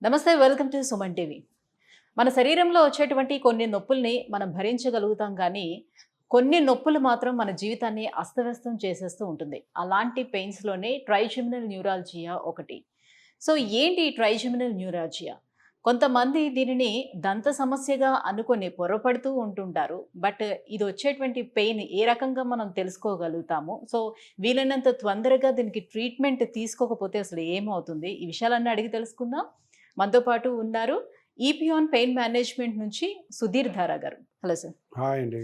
నమస్తే, welcome to Suman TV. మన శరీరంలో వచ్చేటువంటి కొన్ని నొప్పుల్ని మనం భరించగలుగుతాం, కానీ కొన్ని నొప్పులు మాత్రం మన జీవితాన్ని అస్తవ్యస్తం చేసేస్తూ ఉంటుంది. అలాంటి పెయిన్స్లోనే ట్రైజెమినల్ న్యూరాలజియా ఒకటి. సో ఏంటి ఈ ట్రైజెమినల్ న్యూరాలజియా? కొంతమంది దీనిని దంత సమస్యగా అనుకొని పొరపడుతూ ఉంటుంటారు. బట్ ఇది వచ్చేటువంటి పెయిన్ ఏ రకంగా మనం తెలుసుకోగలుగుతాము? సో వీలైనంత తొందరగా దీనికి ట్రీట్మెంట్ తీసుకోకపోతే అసలు ఏమవుతుంది? ఈ విషయాలన్నీ అడిగి తెలుసుకుందాం. మనతో పాటు ఉన్నారు ఈపియాన్ పెయిన్ మేనేజ్మెంట్ నుంచి సుధీర్ ధారా గారు. Hello sir. హాయ్ అండి.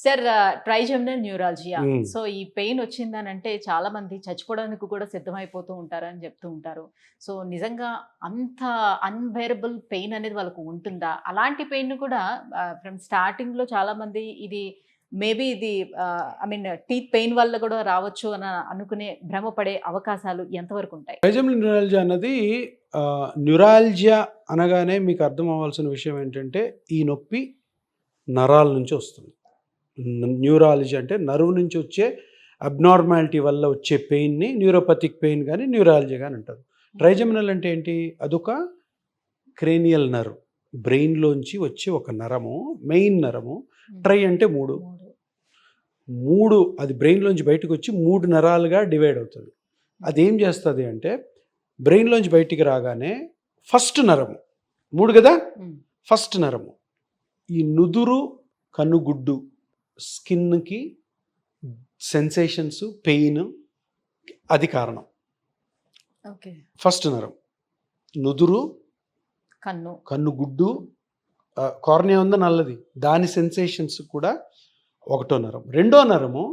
Sir, trigeminal neuralgia. మ్మ్. సో ఈ పెయిన్ వచ్చిందని అంటే చాలా మంది చచ్చిపోవడానికి కూడా సిద్ధమైపోతూ ఉంటారని చెప్తూ ఉంటారు. సో నిజంగా అంత అన్బేరబుల్ పెయిన్ అనేది వాళ్ళకు ఉంటుందా? అలాంటి పెయిన్ కూడా ఫ్రమ్ స్టార్టింగ్లో చాలా మంది ఇది మేబీ ఇది టీత్ పెయిన్ వల్ల కూడా రావచ్చు అని అనుకునే భ్రమపడే అవకాశాలు ఎంతవరకు ఉంటాయి? ట్రైజెమినల్ న్యూరాలజియా అన్నది న్యూరాలజియా అనగానే మీకు అర్థం అవ్వాల్సిన విషయం ఏంటంటే ఈ నొప్పి నరాల నుంచి వస్తుంది. న్యూరాలజీ అంటే నర్వ్ నుంచి వచ్చే అబ్నార్మాలిటీ వల్ల వచ్చే పెయిన్ని న్యూరోపతిక్ పెయిన్ కానీ న్యూరాలజీ కానీ అంటారు. ట్రైజెమినల్ అంటే ఏంటి? అదొక క్రేనియల్ నర్వ్, బ్రెయిన్లోంచి వచ్చే ఒక నరము, మెయిన్ నరము. ట్రై అంటే మూడు అది బ్రెయిన్లోంచి బయటకు వచ్చి 3 నరాలుగా డివైడ్ అవుతుంది. అదేం చేస్తుంది అంటే బ్రెయిన్లోంచి బయటికి రాగానే ఫస్ట్ నరము 3 కదా, ఫస్ట్ నరము ఈ నుదురు కన్నుగుడ్డు స్కిన్కి సెన్సేషన్స్ పెయిన్ అది కారణం. ఓకే. ఫస్ట్ నరం నుదురు కన్నుగుడ్డు, కార్నియా ఉందా నల్లది, దాని సెన్సేషన్స్ కూడా ఒకటో నరం. రెండో నరము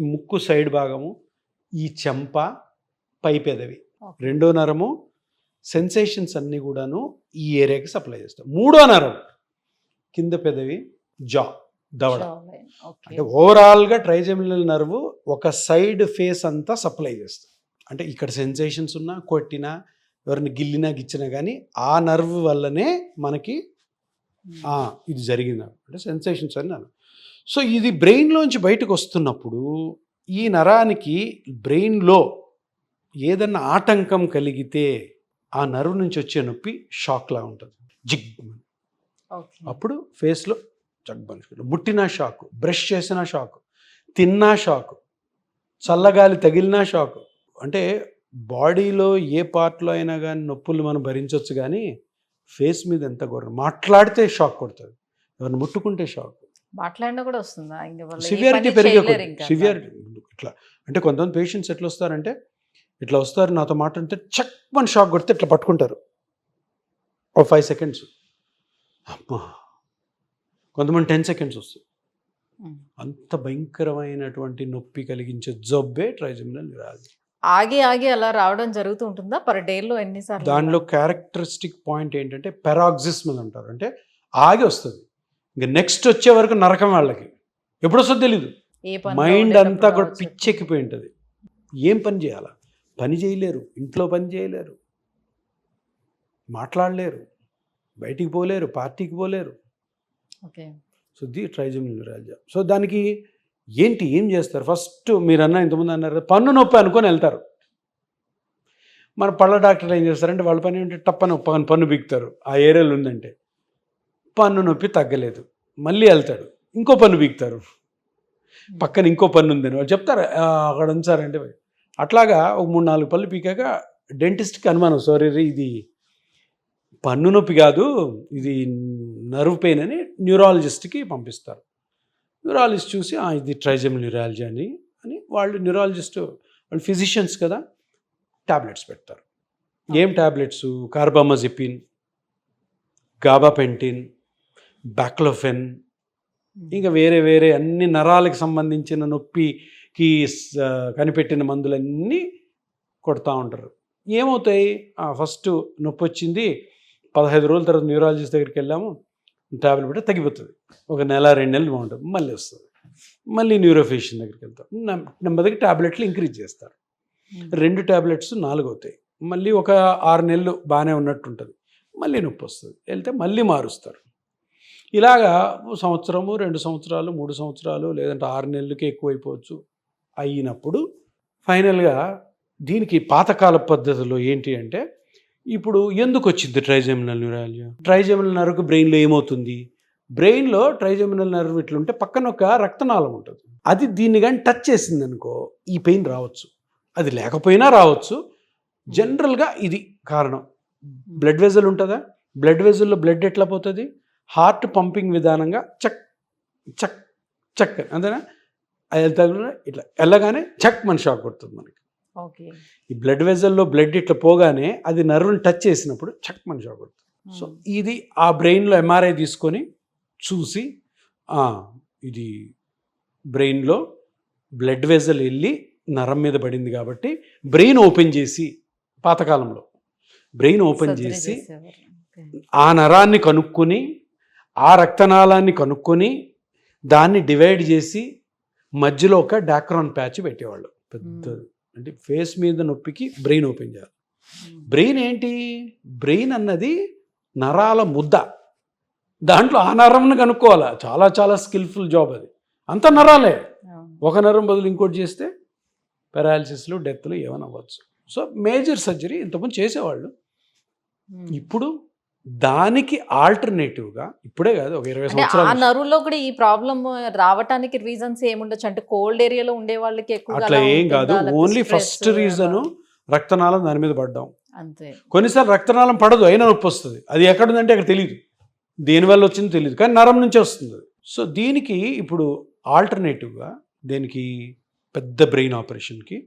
ముక్కు సైడ్ భాగము, ఈ చెంప పై పెదవి. రెండో నరము సెన్సేషన్స్ అన్నీ కూడాను ఈ ఏరియాకి సప్లై చేస్తాం. మూడో నరం కింద పెదవి, జా, దవడ. అంటే ఓవరాల్గా ట్రైజెమినల్ నర్వ్ ఒక సైడ్ ఫేస్ అంతా సప్లై చేస్తుంది. అంటే ఇక్కడ సెన్సేషన్స్ ఉన్నా, కొట్టినా, ఎవరిని గిల్లినా గిచ్చినా కానీ ఆ నర్వ్ వల్లనే మనకి ఇది జరిగింది అంటే సెన్సేషన్స్ అని అన్నారు. సో ఇది బ్రెయిన్లోంచి బయటకు వస్తున్నప్పుడు ఈ నరానికి బ్రెయిన్లో ఏదన్నా ఆటంకం కలిగితే ఆ నర్వ్ నుంచి వచ్చే నొప్పి షాక్లా ఉంటుంది. జిగ్, అప్పుడు ఫేస్లో జగ్బని, ముట్టినా షాకు, బ్రష్ చేసినా షాకు, తిన్నా షాకు, చల్లగాలి తగిలినా షాకు. అంటే బాడీలో ఏ పార్ట్లో అయినా కానీ నొప్పులు మనం భరించవచ్చు, కానీ ఫేస్ మీద ఎంత ఘోరం. మాట్లాడితే షాక్ కొడుతుంది, ఎవరిని ముట్టుకుంటే షాక్, మాట్లాడినా కూడా వస్తుందా? సివియారిటీ పెరిగే సివియారిటీ ఇట్లా. అంటే కొంతమంది పేషెంట్స్ ఎట్లా వస్తారంటే ఇట్లా వస్తారు, నాతో మాట్లాడితే చక్ మన షాక్ కొడితే ఇట్లా పట్టుకుంటారు ఓ 5 సెకండ్స్, అమ్మా. కొంతమంది 10 సెకండ్స్ వస్తుంది. అంత భయంకరమైనటువంటి నొప్పి కలిగించే జబ్బే ట్రైజెమినల్ న్యూరాలజీ. ఆగి అలా రావడం జరుగుతూ ఉంటుందా పర్ డేలో ఎన్నిసార్లు? దానిలో క్యారెక్టరిస్టిక్ పాయింట్ ఏంటంటే పెరాక్సిస్మల్ అంటారు. అంటే ఆగి వస్తుంది, ఇంకా నెక్స్ట్ వచ్చే వరకు నరకం. వాళ్ళకి ఎప్పుడు వస్తుందో తెలీదు. మైండ్ అంతా కూడా పిచ్చెక్కిపోయి ఉంటుంది. ఏం పని చేయాలా? పని చేయలేరు, ఇంట్లో పని చేయలేరు, మాట్లాడలేరు, బయటికి పోలేరు, పార్టీకి పోలేరు. Okay. So the trigeminal neuralgia. So దానికి ఏం చేస్తారు? ఫస్ట్ మీరు ఇంతకుముందు అన్నారు పన్ను నొప్పి అనుకొని వెళ్తారు. మన పళ్ళ డాక్టర్లు ఏం చేస్తారంటే వాళ్ళ పని ఏంటంటే టప్పని పన్ను బీగుతారు. ఆ ఏరియాలో ఉందంటే పన్ను నొప్పి తగ్గలేదు, మళ్ళీ వెళ్తాడు, ఇంకో పన్ను బీగుతారు, పక్కన ఇంకో పన్ను ఉందని వాళ్ళు చెప్తారు, అక్కడ ఉంచారంటే. అట్లాగా ఒక 3-4 పళ్ళు పీకాక డెంటిస్ట్కి అనుమానం, సారీ ఇది పన్ను నొప్పి కాదు, ఇది నర్వ్ పెయిన్ అని న్యూరాలజిస్ట్కి పంపిస్తారు. న్యూరాలజిస్ట్ చూసి ఇది ట్రైజెమినల్ న్యూరాలజీ అని వాళ్ళు న్యూరాలజిస్ట్, వాళ్ళు ఫిజిషియన్స్ కదా, ట్యాబ్లెట్స్ పెడతారు. ఏం ట్యాబ్లెట్స్? కార్బామజిపిన్, గాబాపెంటిన్, బ్యాక్లోఫెన్, ఇంకా వేరే అన్ని నరాలకు సంబంధించిన నొప్పికి కనిపెట్టిన మందులన్నీ కొడతా ఉంటారు. ఏమవుతాయి? ఫస్ట్ నొప్పి వచ్చింది, 15 రోజుల తర్వాత న్యూరాలజిస్ట్ దగ్గరికి వెళ్ళాము, ట్యాబ్లెట్ పెట్టి తగ్గిపోతుంది. ఒక 1-2 నెలలు బాగుంటుంది, మళ్ళీ వస్తుంది, మళ్ళీ న్యూరోఫిజిషియన్ దగ్గరికి వెళ్తాం, నెమ్మదిగా ట్యాబ్లెట్లు ఇంక్రీజ్ చేస్తారు. 2 ట్యాబ్లెట్స్ 4 అవుతాయి, మళ్ళీ ఒక 6 నెలలు బాగానే ఉన్నట్టు ఉంటుంది, మళ్ళీ నొప్పి వస్తుంది, వెళ్తే మళ్ళీ మారుస్తారు. ఇలాగా 1 సంవత్సరము, 2 సంవత్సరాలు, 3 సంవత్సరాలు, లేదంటే 6 నెలలకి ఎక్కువైపోవచ్చు. అయినప్పుడు ఫైనల్గా దీనికి పాతకాల పద్ధతిలో ఏంటి అంటే ఇప్పుడు ఎందుకు వచ్చింది ట్రైజెమినల్ న్యూరాలజియా? ట్రైజెమినల్ నర్వ్కి బ్రెయిన్లో ఏమవుతుంది? బ్రెయిన్లో ట్రైజెమినల్ నర్వ్ ఇట్లుంటే పక్కన ఒక రక్తనాళం ఉంటుంది. అది దీన్ని కానీ టచ్ చేసింది అనుకో ఈ పెయిన్ రావచ్చు. అది లేకపోయినా రావచ్చు. జనరల్గా ఇది కారణం. బ్లడ్ వెజల్ ఉంటుందా? బ్లడ్ వెజల్లో బ్లడ్ ఎట్లా పోతుంది? హార్ట్ పంపింగ్ విధానంగా చక్ చక్ చక్ అంతేనా? అది వెళ్తా ఇట్లా వెళ్ళగానే చక్ మన షాక్ కొడుతుంది మనకి. ఓకే. ఈ బ్లడ్ వెజల్లో బ్లడ్ ఇట్లా పోగానే అది నర్వ్ని టచ్ చేసినప్పుడు చక్ మన షాక్ కొడుతుంది. సో ఇది ఆ బ్రెయిన్లో ఎంఆర్ఐ తీసుకొని చూసి ఇది బ్రెయిన్లో బ్లడ్ వెజల్ వెళ్ళి నరం మీద పడింది కాబట్టి బ్రెయిన్ ఓపెన్ చేసి పాతకాలంలో బ్రెయిన్ ఓపెన్ చేసి ఆ నరాన్ని కనుక్కొని ఆ రక్తనాళాన్ని కనుక్కొని దాన్ని డివైడ్ చేసి మధ్యలో ఒక డాక్రాన్ ప్యాచ్ పెట్టేవాళ్ళు. పెద్దది అంటే ఫేస్ మీద నొప్పికి బ్రెయిన్ ఓపెన్ చేయాలి. బ్రెయిన్ ఏంటి? బ్రెయిన్ అన్నది నరాల ముద్ద. దాంట్లో ఆ నరంను కనుక్కోవాలా. చాలా చాలా స్కిల్ఫుల్ జాబ్ అది. అంత నరాలే. ఒక నరం బదులు ఇంకోటి చేస్తే పారాలిసిస్లు డెత్లు ఏమైనా అవ్వచ్చు. సో మేజర్ సర్జరీ ఇంతకుముందు చేసేవాళ్ళు. ఇప్పుడు దానికి ఆల్టర్నేటివ్గా ఇప్పుడే కాదు ఒక 20 సంవత్సరాలు ఆ నరువులో కూడా ఈ ప్రాబ్లం రావటానికి రీజన్స్ ఏముండొచ్చు అంటే కోల్డ్ ఏరియాలో ఉండే వాళ్ళకి ఎక్కువ అట్లా ఏం కాదు. ఓన్లీ ఫస్ట్ రీజను రక్తనాళం దాని మీద పడ్డాం. అంతే. కొన్నిసార్లు రక్తనాళం పడదు అయినా నొప్పి వస్తుంది. అది ఎక్కడుందంటే అక్కడ తెలియదు, దేనివల్ల వచ్చిందో తెలియదు, కానీ నరం నుంచే వస్తుంది. సో దీనికి ఇప్పుడు ఆల్టర్నేటివ్గా దీనికి పెద్ద బ్రెయిన్ ఆపరేషన్కి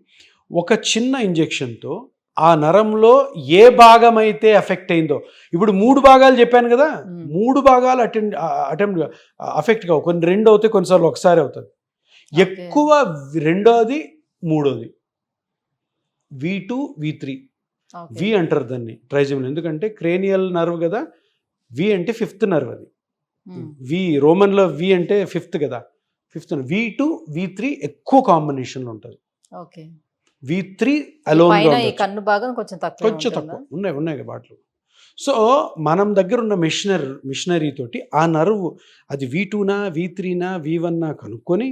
ఒక చిన్న ఇంజెక్షన్తో ఆ నరంలో ఏ భాగం అయితే ఎఫెక్ట్ అయిందో, ఇప్పుడు 3 భాగాలు చెప్పాను కదా, 3 భాగాలు అటెంప్ట్ అఫెక్ట్ కావు. కొన్ని 2 అవుతాయి, కొన్నిసార్లు ఒకసారి అవుతుంది. ఎక్కువ 2వ, 3వది V2 V3 వి అంటారు దాన్ని ట్రైజెమినల్. ఎందుకంటే క్రేనియల్ నర్వ్ కదా, వి అంటే 5th నర్వ్. అది వి రోమన్లో వి అంటే 5th కదా, 5th. V2 V3 ఎక్కువ కాంబినేషన్లో ఉంటుంది. ఓకే. V3 అలోన్ కన్ను భాగం కొంచెం తక్కువ ఉన్నాయి వాటిలో. సో మనం దగ్గర ఉన్న మిషనరీ తోటి ఆ నర్వ్ అది V2నా V3నా V1నా కనుక్కొని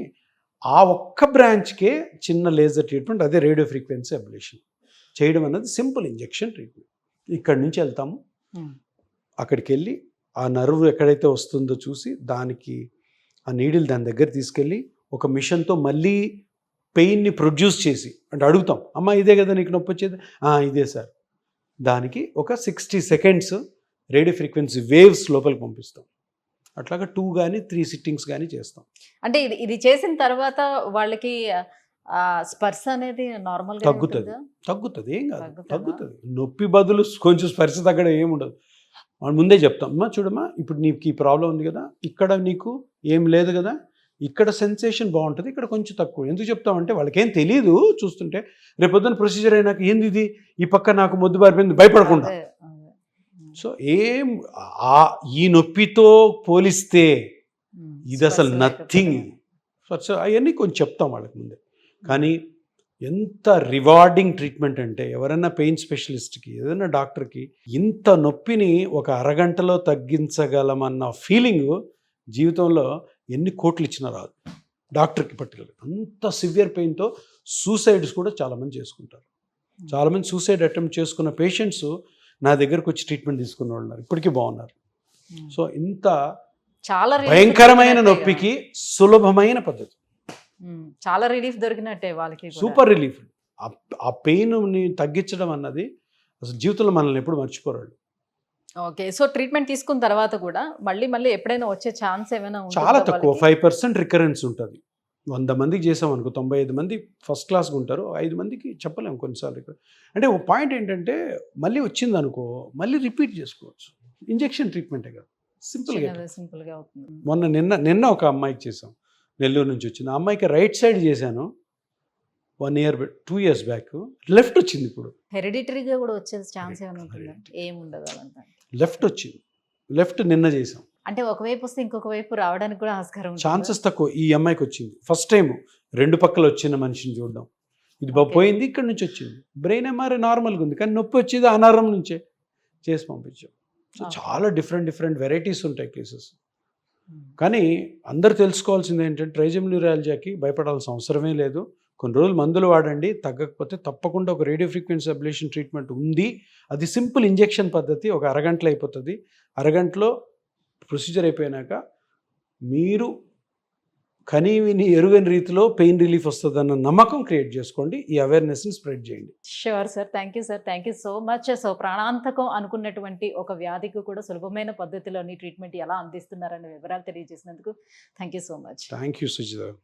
ఆ ఒక్క బ్రాంచ్కే చిన్న లేజర్ ట్రీట్మెంట్, అదే రేడియో ఫ్రీక్వెన్సీ అబ్లేషన్ చేయడం అన్నది సింపుల్ ఇంజెక్షన్ ట్రీట్మెంట్. ఇక్కడి నుంచి వెళ్తాము, అక్కడికి వెళ్ళి ఆ నర్వ్ ఎక్కడైతే వస్తుందో చూసి దానికి ఆ నీడిల్ దాని దగ్గర తీసుకెళ్ళి ఒక మిషన్తో మళ్ళీ పెయిన్ని ప్రొడ్యూస్ చేసి, అంటే అడుగుతాం, అమ్మ ఇదే కదా నీకు నొప్పి వచ్చేది? ఇదే సార్. దానికి ఒక 60 సెకండ్స్ రేడియో ఫ్రీక్వెన్సీ వేవ్స్ లోపలికి పంపిస్తాం. అట్లాగా 2 కానీ 3 సిట్టింగ్స్ కానీ చేస్తాం. అంటే ఇది చేసిన తర్వాత వాళ్ళకి స్పర్శ అనేది నార్మల్ తగ్గుతుంది. ఏం కాదు, తగ్గుతుంది. నొప్పి బదులు కొంచెం స్పర్శ తగ్గడం ఏముండదు. మనం ముందే చెప్తాం, అమ్మా చూడమ్మా ఇప్పుడు నీకు ఈ ప్రాబ్లం ఉంది కదా, ఇక్కడ నీకు ఏం లేదు కదా, ఇక్కడ సెన్సేషన్ బాగుంటుంది, ఇక్కడ కొంచెం తక్కువ. ఎందుకు చెప్తామంటే వాళ్ళకి ఏం తెలియదు చూస్తుంటే. రేపొద్దున ప్రొసీజర్ అయినాక ఏంది ఇది, ఈ పక్క నాకు మొద్దు బారిపోయింది భయపడకుండా. సో ఈ నొప్పితో పోలిస్తే ఇది అసలు నథింగ్. సో అవన్నీ కొంచెం చెప్తాం వాళ్ళకి ముందే. కానీ ఎంత రివార్డింగ్ ట్రీట్మెంట్ అంటే, ఎవరైనా పెయిన్ స్పెషలిస్ట్కి ఏదైనా డాక్టర్కి ఇంత నొప్పిని ఒక అరగంటలో తగ్గించగలమన్న ఫీలింగ్ జీవితంలో ఎన్ని కోట్లు ఇచ్చినా రాదు డాక్టర్కి. పర్టికులర్ అంత సివియర్ పెయిన్తో సూసైడ్స్ కూడా చాలామంది చేసుకుంటారు. చాలామంది సూసైడ్ అటెంప్ట్ చేసుకున్న పేషెంట్స్ నా దగ్గరకు వచ్చి ట్రీట్మెంట్ తీసుకున్న వాళ్ళు ఉన్నారు, ఇప్పటికీ బాగున్నారు. సో ఇంత చాలా భయంకరమైన నొప్పికి సులభమైన పద్ధతి, చాలా రిలీఫ్ దొరికినట్టే వాళ్ళకి, సూపర్ రిలీఫ్. ఆ పెయిన్ని తగ్గించడం అన్నది అసలు జీవితంలో మనల్ని ఎప్పుడు మర్చిపోరాడు. ఓకే. సో ట్రీట్మెంట్ తీసుకున్న తర్వాత కూడా మళ్ళీ ఎప్పుడైనా వచ్చే ఛాన్స్ ఏమైనా ఉంటుందా? చాలా తక్కువ, 5% రికరెన్స్ ఉంటుంది. 100 మందికి చేసాం అనుకో, 95 మంది ఫస్ట్ క్లాస్గా ఉంటారు, 5 మందికి చెప్పలేము కొన్నిసార్లు. ఇక్కడ అంటే ఒక పాయింట్ ఏంటంటే, మళ్ళీ వచ్చింది అనుకో మళ్ళీ రిపీట్ చేసుకోవచ్చు. ఇంజెక్షన్ ట్రీట్మెంటే కదా, సింపుల్గా అవుతుంది. నిన్న ఒక అమ్మాయికి చేసాం, నెల్లూరు నుంచి వచ్చింది. ఆ అమ్మాయికి రైట్ సైడ్ చేశాను 1 year 2 years బ్యాక్, లెఫ్ట్ వచ్చింది. ఇప్పుడు హెరిడిటరీగా కూడా వచ్చే ఛాన్స్ ఏమైనా ఉంటుందా? ఏముండదు, లెఫ్ట్ వచ్చింది. లెఫ్ట్ నిన్న చేసాం. అంటే ఒకవైపు వస్తే ఇంకొక వైపు రావడానికి కూడా ఆస్కారం, ఛాన్సెస్ తక్కువ. ఈ అమ్మాయికి వచ్చింది ఫస్ట్ టైం 2 పక్కల వచ్చిన మనిషిని చూడడం. ఇది పోయింది, ఇక్కడ నుంచి వచ్చింది. బ్రెయిన్ ఎంఆర్ఐ నార్మల్గా ఉంది, కానీ నొప్పి వచ్చేది అనారం నుంచే చేసి పంపించాం. సో చాలా డిఫరెంట్ వెరైటీస్ ఉంటాయి కేసెస్. కానీ అందరు తెలుసుకోవాల్సింది ఏంటంటే, ట్రైజెమినల్ న్యూరాలజీకి భయపడాల్సిన అవసరమే లేదు. కొన్ని రోజులు మందులు వాడండి, తగ్గకపోతే తప్పకుండా ఒక రేడియో ఫ్రీక్వెన్సీ అబ్లేషన్ ట్రీట్మెంట్ ఉంది. అది సింపుల్ ఇంజెక్షన్ పద్ధతి, ఒక అరగంటలో అయిపోతుంది. అరగంటలో ప్రొసీజర్ అయిపోయినాక మీరు కనీవిని ఎరుగని రీతిలో పెయిన్ రిలీఫ్ వస్తుందన్న నమ్మకం క్రియేట్ చేసుకోండి. ఈ అవేర్నెస్ని స్ప్రెడ్ చేయండి. Sure sir, thank you sir, thank you so much. So ప్రాణాంతకం అనుకున్నటువంటి ఒక వ్యాధికి కూడా సులభమైన పద్ధతిలోని ట్రీట్మెంట్ ఎలా అందిస్తున్నారనే వివరాలు తెలియజేసినందుకు thank you so much. Thank you Sujitha.